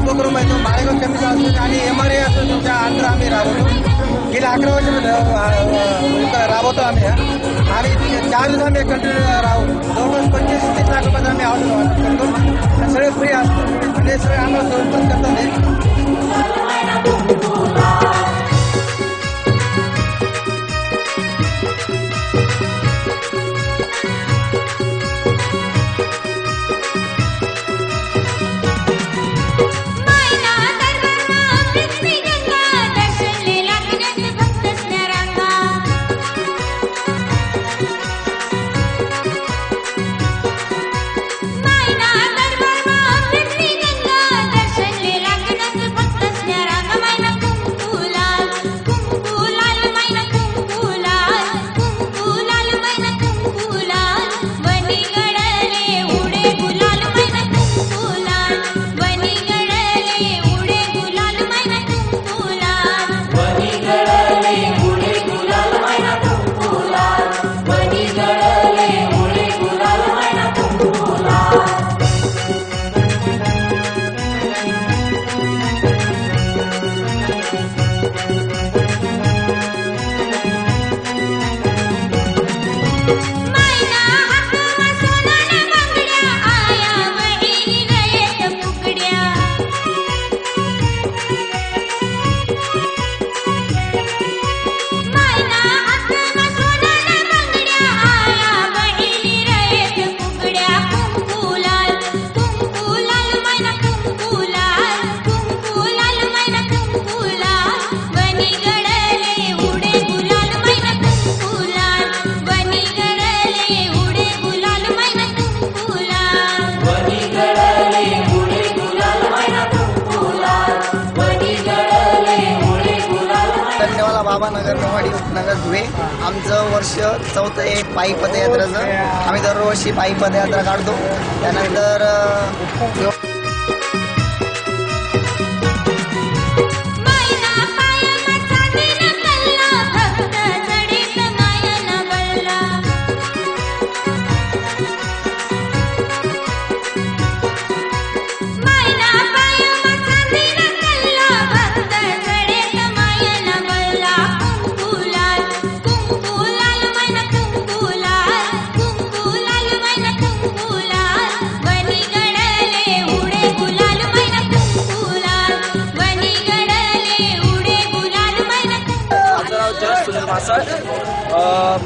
उपक्रम आहे तो माळेगाव कमिटी असून आणि MRA असून तुमच्या अंडर आम्ही राबवतो. गेल्या 11 वर्ष राबवतो आम्ही. 4 दिवस आम्ही कंटिन्यू राहू जवळपास 25-30 लाख रुपयाचा आम्ही औषध करतो. सगळे फ्री असतो म्हणजे सगळे आम्हाला सहयोग करतात. बाबानगर नवाडी उपनगर धुळे आमचं वर्ष 4th आहे पायी पदयात्रेचं. आम्ही दरवर्षी पायी पदयात्रा काढतो. त्यानंतर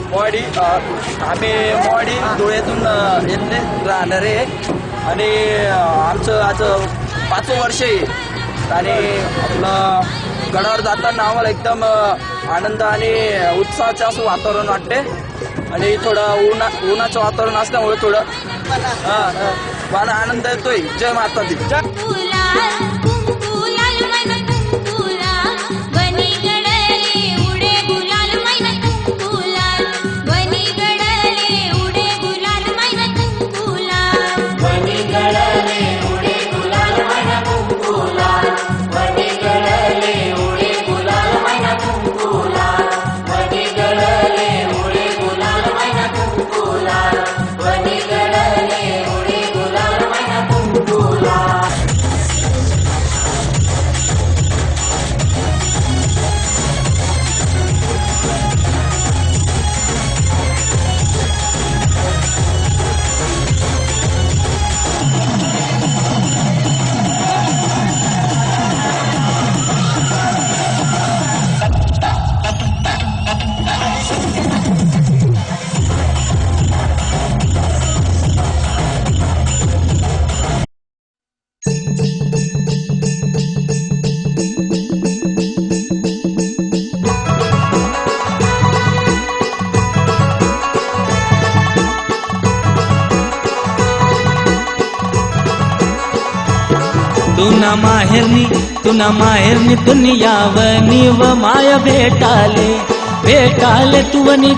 मोवाडी आम्ही मोवाडी धुळ्यातून येथे राहणार आहे आणि आमचं आज 5वं वर्ष आहे आणि आपलं गडावर जाताना आम्हाला एकदम आनंद आणि उत्साहाचं असं वातावरण वाटते आणि थोडं उन्हाचं वातावरण असल्यामुळे थोडं मला आनंद येतोय. जय माता दी. तुना माहेरनी दुनियावनी व माय भेटाले तुवनी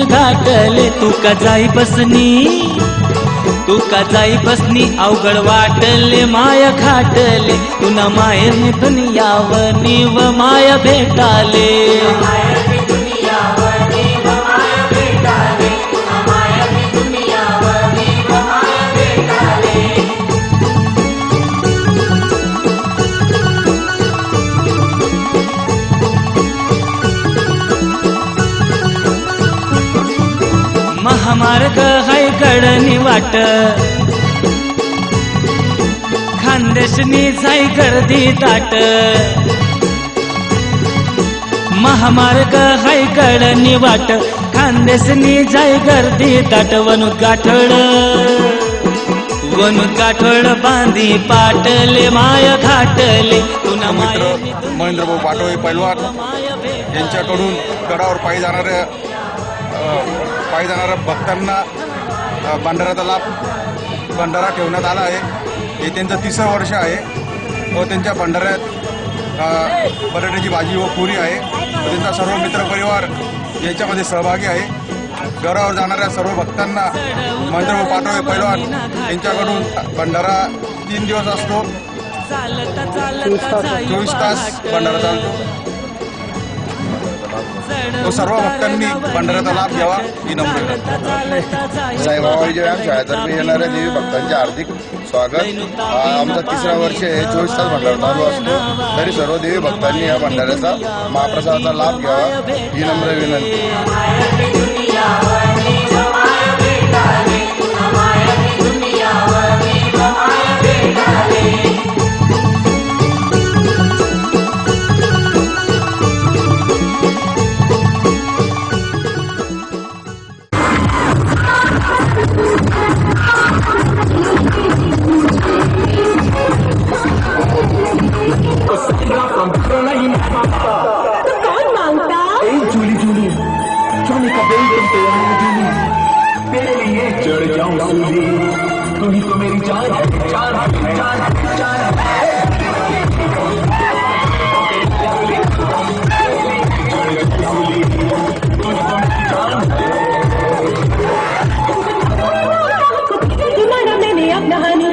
घाटले तू का जाई बसनी अवघड वाटले माय घाटले तुना माहेरनी दुनियावनी व माय भेटाले महामार्ग हाय कडनी वाट खानदेशनी जाय गर्दी दाट महामार्ग हाय कडनी वाट खानदेशनी जाय गर्दी दाट वनुत गाठोड बांधी पाटले माय घाटले तुना मित्र महेंद्रभाऊ पाटोळे पैलवान यांच्याकडून गडावर पायी जाणाऱ्या भक्तांना भंडारा ठेवण्यात आला आहे. हे त्यांचं 3रं वर्ष आहे व त्यांच्या भंडाऱ्यात बटाट्याची भाजी व पुरी आहे व त्यांचा सर्व मित्रपरिवार याच्यामध्ये सहभागी आहे. गडावर जाणाऱ्या सर्व भक्तांना महेंद्रभाऊ पाटोळे पैलवान यांच्याकडून भंडारा 3 दिवस असतो. 24 तास भंडारा चालतो. तो सर्व भक्तांनी भंडाऱ्याचा लाभ घ्यावा ही नम्र विनंती. साईबाबा व्यायाम शाळेतर्फे येणाऱ्या देवी भक्तांचे हार्दिक स्वागत. आमचा 3रा वर्ष आहे. 24 तास भंडारा चालू असतो. तरी सर्व देवी भक्तांनी या भंडाऱ्याचा महाप्रसादाचा लाभ घ्यावा ही नम्र विनंती. चढ़ जाऊं सूली तू ही तो मेरी जान है मैंने अब नहानी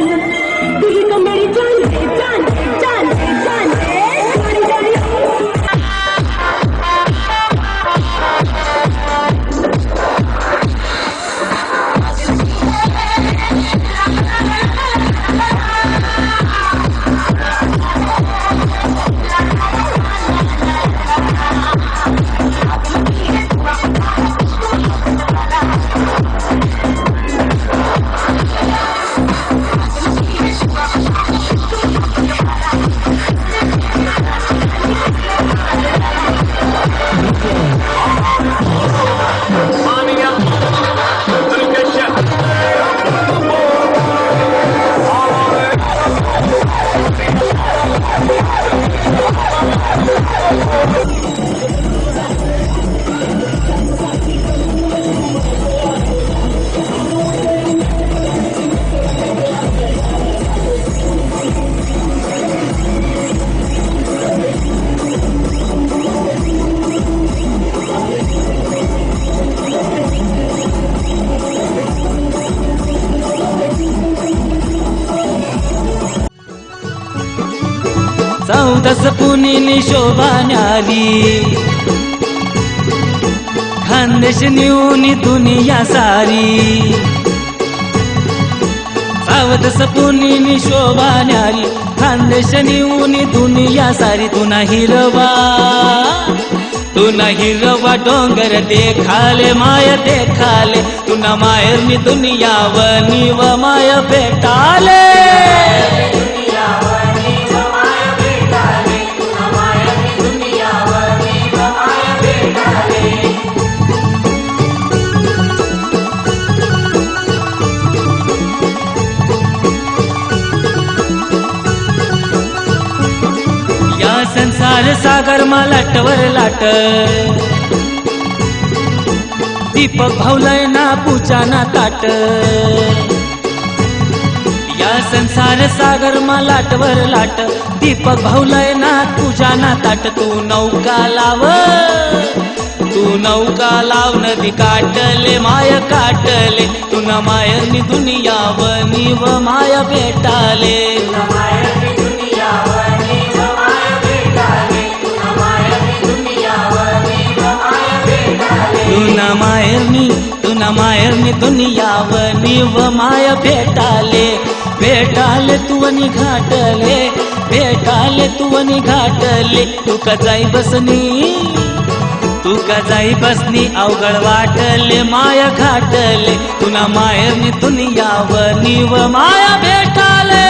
तू ही तो मेरी जान है चौदस पुनीनी शोभा न्यारी खानदेश निऊनी दुनिया सारी चौदस पुनीनी शोभा न्यारी खानदेश निऊनी दुनिया सारी तुना हिरवा डोंगर देखाले माय देखाले तुना माहेरनी दुनिया वनी व माय भेटाले संसार सागर लाटवर लाट दीपक भाऊलय ना पूजा ना ताट या संसार सागर मा लाटवर लाट दीपक भाऊलय ना तुझ्या ना ताट तू नौका लाव नदी काटले माय काटले तू न मायरनी दुनिया वनी व माय भेटाले तू न मायरनी दुनिया वनी व माय भेटाले तू वनी घाटले भेटाले तू वनी घाटले तू का जाई बसनी अवघड वाटले माया घाटले तुना मायरनी दुनिया वनी व माया भेटाले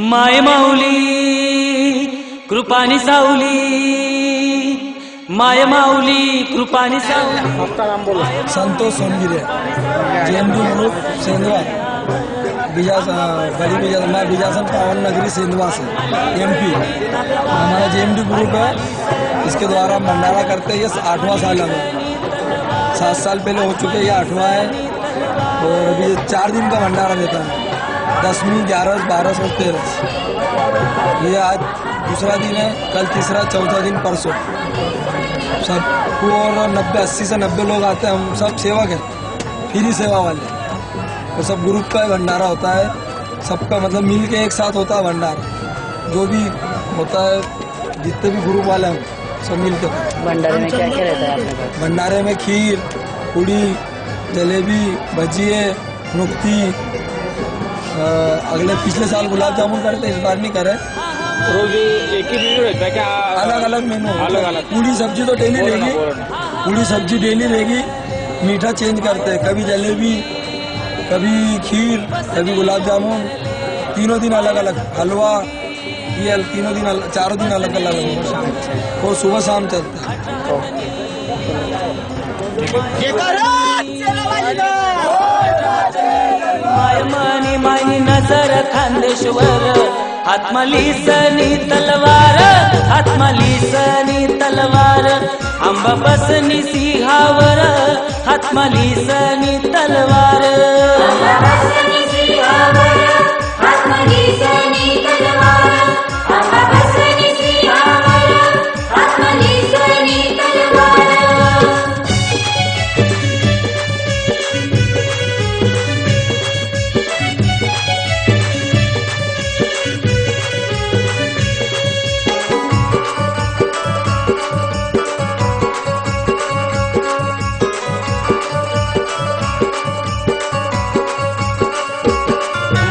माय माऊली कृपानी सावली माय माऊली कृपानी सावली संतोष सोनगिरे जेएमडी ग्रुप सेंधवा मैं बीजासन पावन नगरी सेंधवा से एमपी। हमारा जेएमडी ग्रुप है, इसके द्वारा हम भंडारा करते हैं। ये 8वां साल है, 7 साल पहले हो चुके, ये 8वां है। और अभी 4 दिन का भंडारा देता है, 10वीं 11 12 और 13। ये आज दूसरा दिन है, कल तीसरा, चौथा दिन परसों। सबको और 80 से 90 लोग आते हैं। हम सब सेवक हैं, फ्री सेवा वाले। और सब ग्रुप का भंडारा होता है, सबका मतलब मिल के एक साथ होता है भंडारा। जो भी होता है, जितने भी ग्रुप वाले हैं सब मिल के। भंडारे में क्या क्या रहता है आपके पास? भंडारे में खीर, पूड़ी, जलेबी, भजिए, नुक्ती। पिछले साल गुलाब जामुन करते, इस बार नहीं करे। रोज एक ही मेन्यू रहता है क्या? अलग अलग मेनू, अलग अलग। पूड़ी सब्जी तो डेली रहेगी, पूड़ी सब्जी डेली रहेगी। मीठा चेंज करते हैं, कभी जलेबी, कभी खीर, कभी गुलाब जामुन। तीनों दिन अलग अलग। हलवा, ये तीनों दिन, 4 दिन अलग अलग। वो सुबह शाम चलता है। माय मनी माई नजर खांदेश्वर आत्मली सनी तलवार आत्मली सनी तलवार आंबा बसनी सिंहावर आत्मली सनी तलवार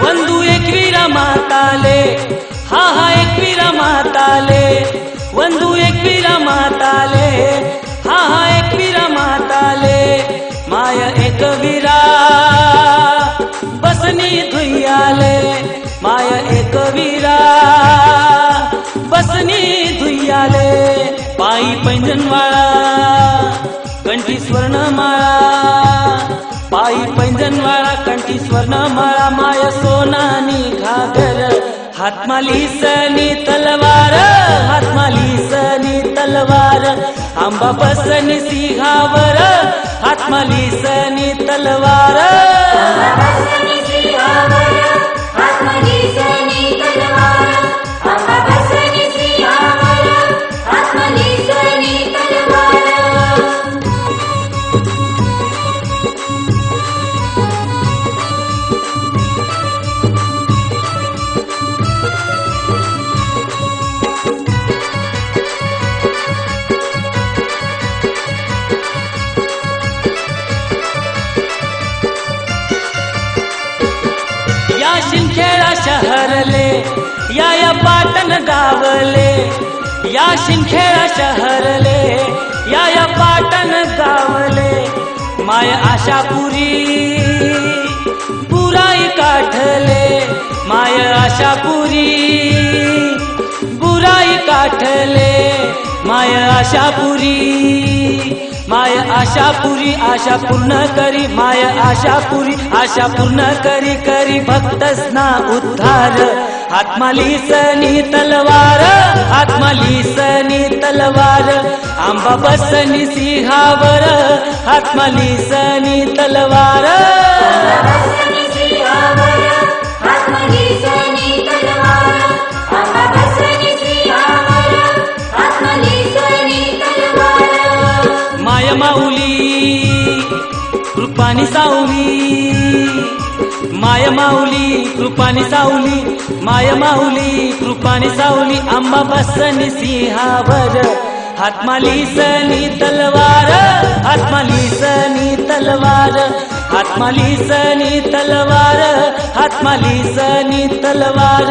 वंदू एकवीरा माताले हा एकवीरा माताले वंदू एकवीरा माताले हा एकवीरा माताले माय एकवीरा बसनी धुयाले माय एकवीरा बसनी धुयाले पायी पैंजनवाळा कंठी स्वर्णमाळा पायी पैंजनवाळा कंठी स्वर्णमाळा माय सोनानी घागर हातमाली सनी तलवार हातमाली सनी तलवार आंबा बसनी सिंहावर हातमाली सनी तलवार शिंखेळा शहरले या पाटण गावले या शिंखेळा शहरले या पाटण गावले माय आशापुरी बुराई काठले माय आशापुरी बुराई काठले माय आशापुरी माय आशापुरी आशा पूर्ण करी माय आशापुरी आशा पूर्ण करी करी भक्तसना उद्धार हातमाली सनी तलवार, हातमाली सनी तलवार, आंबा बसनी सिंहावर, हातमाली सनी तलवार. माय माऊली कृपानी सावली, माय माऊली कृपानी सावली, माय माऊली कृपानी सावली, आंबा बसनी सिंहावर, हातमाली सनी तलवार, हातमाली सनी तलवार, हातमाली सनी तलवार, हातमाली सनी तलवार.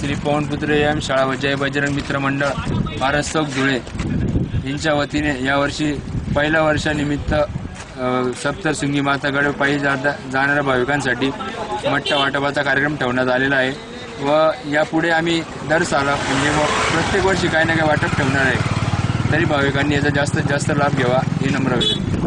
श्री पवनपुत्र एम शाळा व जय बजरंग मित्र मंडळ महाराष्ट्र धुळे यांच्या वतीने यावर्षी पहिल्या वर्षानिमित्त सप्तशृंगी मातागड पायी जाणाऱ्या भाविकांसाठी मठ्ठा वाटपाचा कार्यक्रम ठेवण्यात आलेला आहे व यापुढे आम्ही दर साला म्हणजे प्रत्येक वर्षी काही ना काही वाटप ठेवणार आहे. तरी भाविकांनी याचा जास्तीत जास्त लाभ घ्यावा ही नम्र विनंती.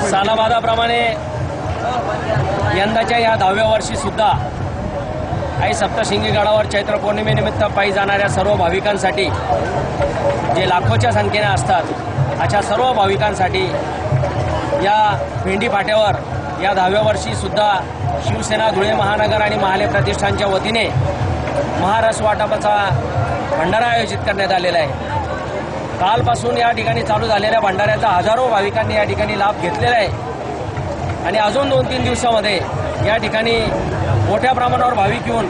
सालाबादाप्रमाणे यंदाच्या या 10व्या वर्षी सुद्धा काही सप्तशृंगी गडावर चैत्र पौर्णिमेनिमित्त पायी जाणाऱ्या सर्व भाविकांसाठी जे लाखोच्या संख्येने असतात अशा सर्व भाविकांसाठी या भेंडी फाट्यावर या 10व्या वर्षी सुद्धा शिवसेना धुळे महानगर आणि महाले प्रतिष्ठानच्या वतीने महारस वाटपाचा भंडारा आयोजित करण्यात आलेला आहे. कालपासून या ठिकाणी चालू झालेल्या भंडाऱ्याचा हजारो भाविकांनी या ठिकाणी लाभ घेतलेला आहे आणि अजून 2-3 दिवसामध्ये या ठिकाणी मोठ्या प्रमाणावर भाविक येऊन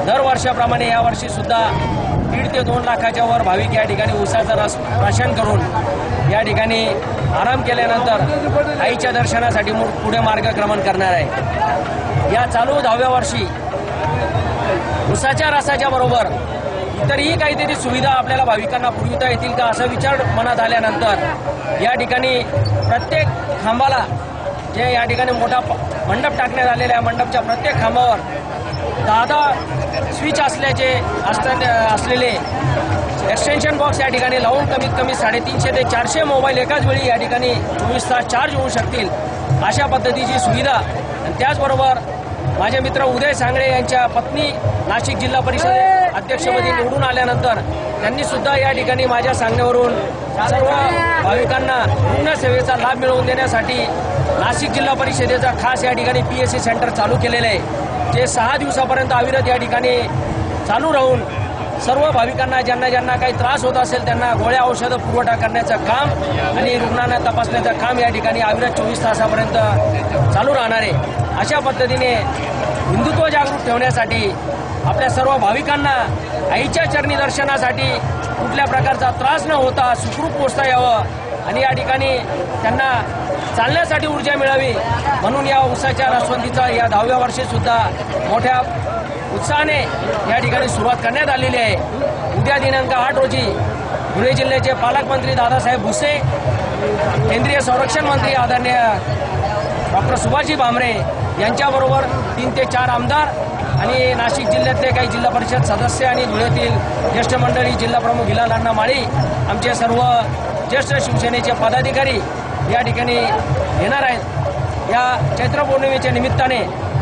दरवर्षाप्रमाणे यावर्षी सुद्धा 1.5 ते 2 लाखाच्या वर भाविक या ठिकाणी ऊसाचं राशन करून या ठिकाणी आराम केल्यानंतर आईच्या दर्शनासाठी पुढे मार्गक्रमण करणार आहे. या चालू 10व्या वर्षी ऊसाच्या रसाच्या बरोबर इतरही काहीतरी सुविधा आपल्याला भाविकांना पुरविता येतील का असा विचार मनात आल्यानंतर या ठिकाणी प्रत्येक खांबाला जे या ठिकाणी मोठा मंडप टाकण्यात आलेला आहे मंडपच्या प्रत्येक खांबावर 10 स्विच असलेले एक्सटेन्शन बॉक्स या ठिकाणी लावून कमीत कमी 350 ते 400 मोबाईल एकाच वेळी या ठिकाणी 24 तास चार्ज होऊ शकतील अशा पद्धतीची सुविधा. आणि त्याचबरोबर माझे मित्र उदय सांगळे यांच्या पत्नी नाशिक जिल्हा परिषद अध्यक्षपदी निवडून आल्यानंतर त्यांनी सुद्धा या ठिकाणी माझ्या सांगण्यावरून सर्व भाविकांना रुग्णसेवेचा लाभ मिळवून देण्यासाठी नाशिक जिल्हा परिषदेचा खास या ठिकाणी PSC सेंटर चालू केलेले आहे, जे 6 दिवसापर्यंत अविरत या ठिकाणी चालू राहून सर्व भाविकांना ज्यांना काही त्रास होत असेल त्यांना गोळ्या औषधं पुरवठा करण्याचं काम आणि रुग्णांना तपासण्याचं काम या ठिकाणी अविरत 24 तासापर्यंत चालू राहणार आहे. अशा पद्धतीने हिंदुत्व जागृत ठेवण्यासाठी आपल्या सर्व भाविकांना आईच्या चरणी दर्शनासाठी कुठल्या प्रकारचा त्रास न होता सुखरूप पोहोचता यावं आणि या ठिकाणी त्यांना चालण्यासाठी ऊर्जा मिळावी म्हणून या उत्सवाच्या रसवंतीचा या 10व्या वर्षी सुद्धा मोठ्या उत्साहाने या ठिकाणी सुरुवात करण्यात आलेली आहे. उद्या दिनांक 8 रोजी धुळे जिल्ह्याचे पालकमंत्री दादासाहेब भुसे, केंद्रीय संरक्षण मंत्री आदरणीय डॉक्टर सुभाषजी भामरे यांच्याबरोबर 3 ते 4 आमदार आणि नाशिक जिल्ह्यातले काही जिल्हा परिषद सदस्य आणि धुळ्यातील ज्येष्ठ मंडळी जिल्हा प्रमुख हिलाल अण्णा माळी आमचे सर्व ज्येष्ठ शिवसेनेचे पदाधिकारी या ठिकाणी येणार आहेत. या चैत्र पौर्णिमेच्या निमित्ताने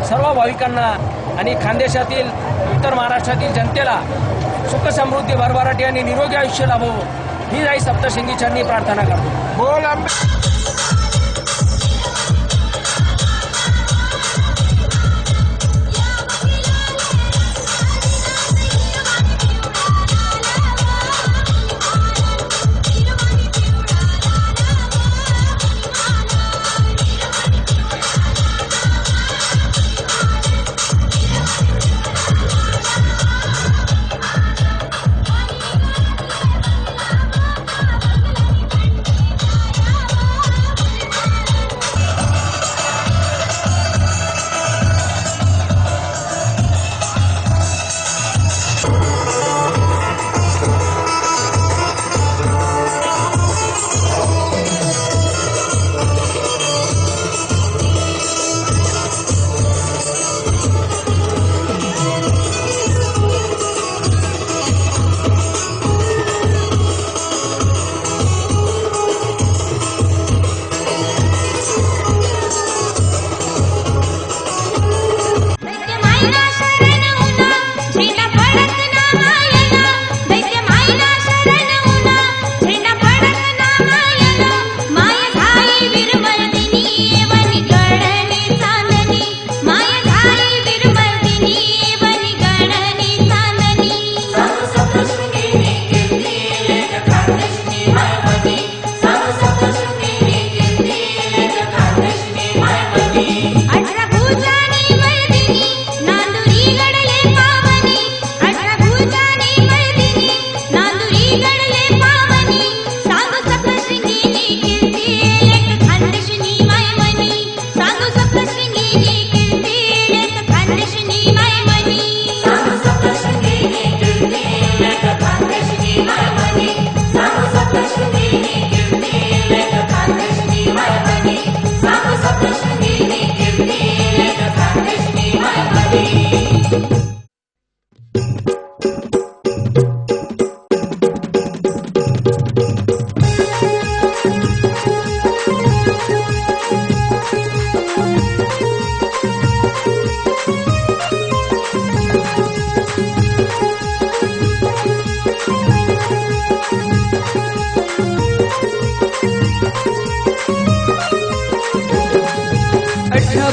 सर्व भाविकांना आणि खानदेशातील उत्तर महाराष्ट्रातील जनतेला सुख समृद्धी भरभराटी आणि निरोगी आयुष्य लाभो ही आई सप्तशृंगी चरणी प्रार्थना करतो. बोल आंबे.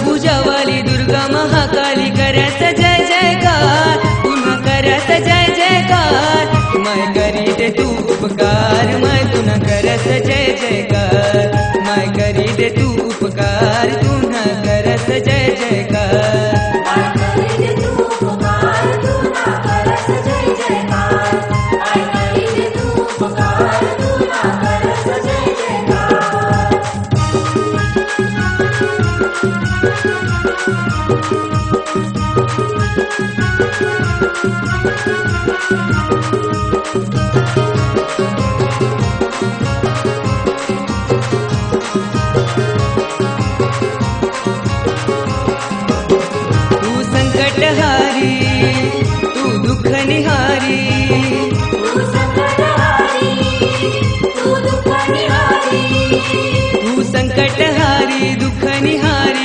भुजावाली दुर्गा महाकाली करत जय जयकार, पुन्हा करत जय जयकार. मैं करी दे तू उपकार, मैं पुन्हा करत जय जयकार. मैं करी दे तू उपकार, पुन्हा करत जय जयकार. तू दुःख निहारी,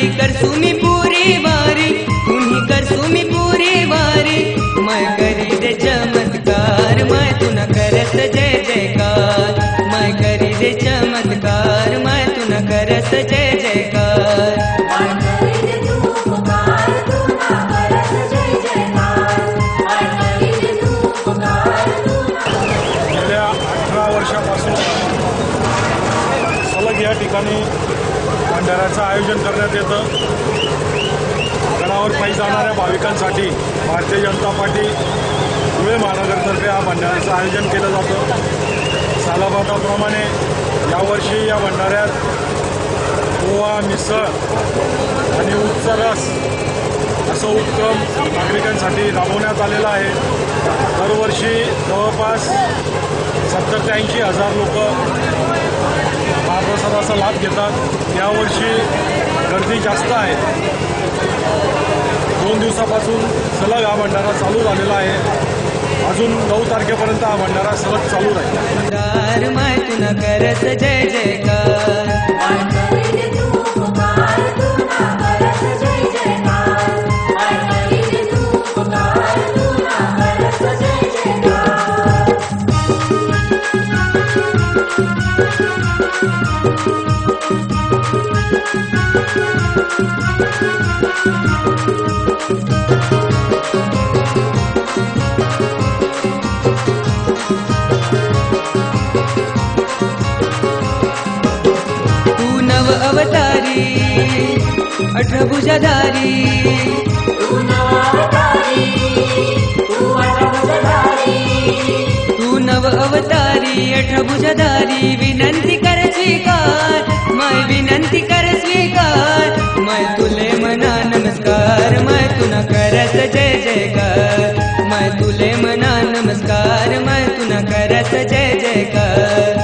वारी करसू मी पुरी वारी तुम्ही करसू मी पुरी वारी मैं करी दे चमत्कार मैं तुन करत जय जयकार मैं करी दे चमत्कार मैं तुन करत जय जयकार गेल्या 18 वर्षापासून सलग या ठिकाणी भंडाऱ्याचं आयोजन करण्यात येतं. गडावर पायी जाणाऱ्या भाविकांसाठी भारतीय जनता पार्टी धुळे महानगरतर्फे हा भंडाऱ्याचं आयोजन केलं जातं. सालाबादाप्रमाणे यावर्षी या भंडाऱ्यात पोहा, मिसळ आणि उच्च रस असं उपक्रम नागरिकांसाठी राबवण्यात आलेला आहे. दरवर्षी जवळपास 70 ते 80,000 लोक महाप्रसादाचा लाभ घेतात. यावर्षी गर्दी जास्त आहे. 2 दिवसापासून सलग हा भंडारा चालू झालेला आहे. अजून 9 तारखेपर्यंत हा भंडारा सलग चालू राहील. मैं तुन करत जय जयकार तू नव अवतारी अठभुजाधारी तू नव अवतारी अठभुजाधारी विनंती कर स्वीकार मैं विनंती कर स्वीकार मैं तुले मना नमस्कार मैं तुना करत जय जयकार मैं तुले मना नमस्कार मैं तुना करत जय जयकार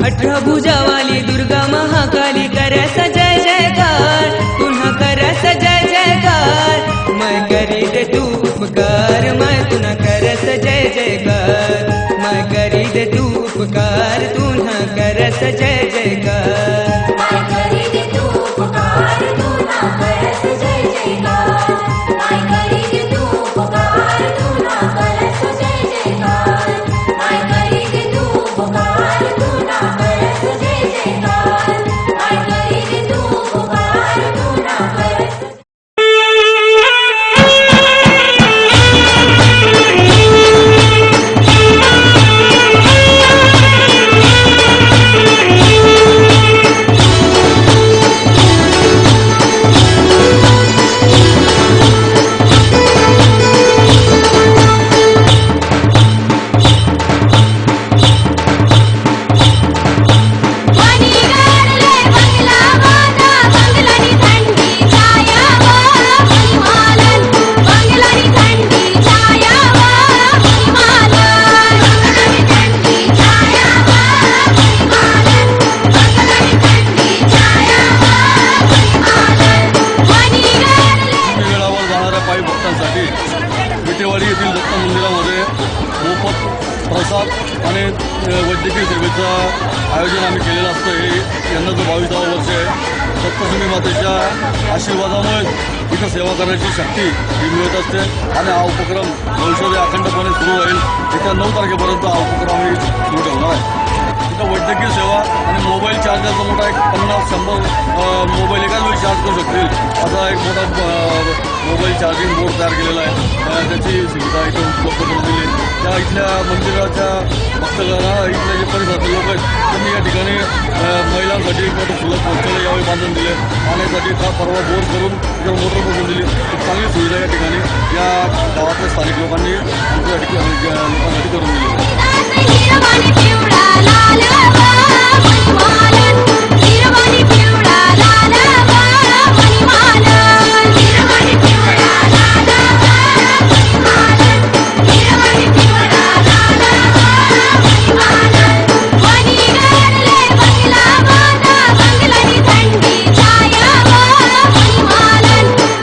अठभुजावाली दुर्गा महाकाली करस जय जयकार पुन्हा करस जय जयकार मैं करी दे तू उपकार मैं तुना करस जय जयकार मैं करी दे तू उपकार तुन्हा करस जय जयकार विटेवाडी येथील दत्त मंदिरामध्ये मोफत प्रसाद आणि वैद्यकीय सेवेचं आयोजन आम्ही केलेलं असतं. हे यंदाचं 22वे वर्ष आहे. दत्तभूमी मातेच्या आशीर्वादामुळे इथं सेवा करण्याची शक्ती ही मिळत असते आणि हा उपक्रम भविष्यात अखंडपणे सुरू राहील. येत्या 9 तारखेपर्यंत हा उपक्रम आम्ही सुरू ठेवणार आहे. इथं वैद्यकीय सेवा आणि मोबाईल चार्जरचा मोठा एक 50-100 मोबाईल एकाच वेळी चार्ज करू शकतील असा एक मोठा मोबाईल चार्जिंग बोर्ड तयार केलेला आहे. त्याची सुविधा इथं उपलब्ध करून दिली. त्या इथल्या मंदिराच्या भक्तगणांना इथले जे परिसरातील लोक आहेत त्यांनी या ठिकाणी महिलांसाठी मोठं सुलभ शौचालय यावेळी बांधून दिले. पाण्यासाठी परवा बोर करून इकडे मोटर बसवून दिली. खूप चांगली सुविधा या ठिकाणी या गावातल्या स्थानिक लोकांनी आमच्या लोकांसाठी करून दिली.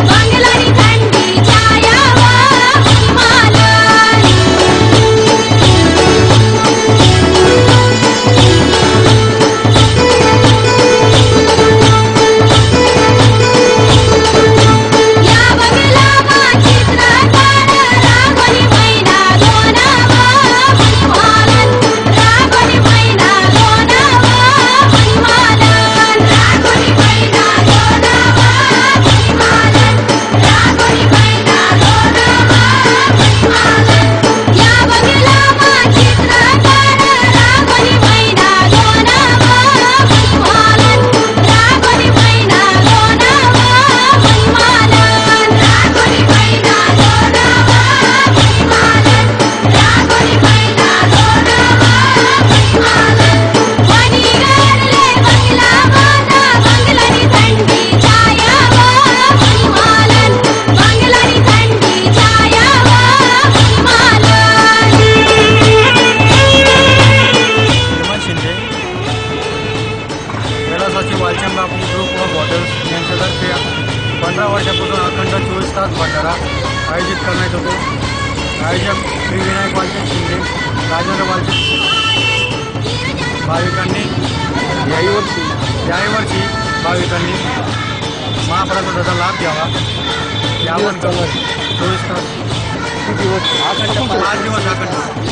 बंगलानी थंडी छाया व महाप्रसाद भंडारा आयोजित करण्यात येतो. आयोजक श्री विनायक वालचंद शिंदे, राजेंद्र वालचंद. भाविकांनी याही वर्षी भाविकांनी महाप्रसादाचा लाभ घ्यावा. यावर 24 तास 5 दिवस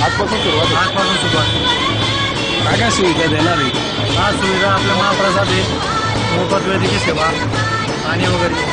आजपासून सुरुवात. काय काय सुविधा देणार आहे? हा सुविधा आपल्या महाप्रसाद आहे, मोफत वैद्यकीय सेवा आणि वगैरे.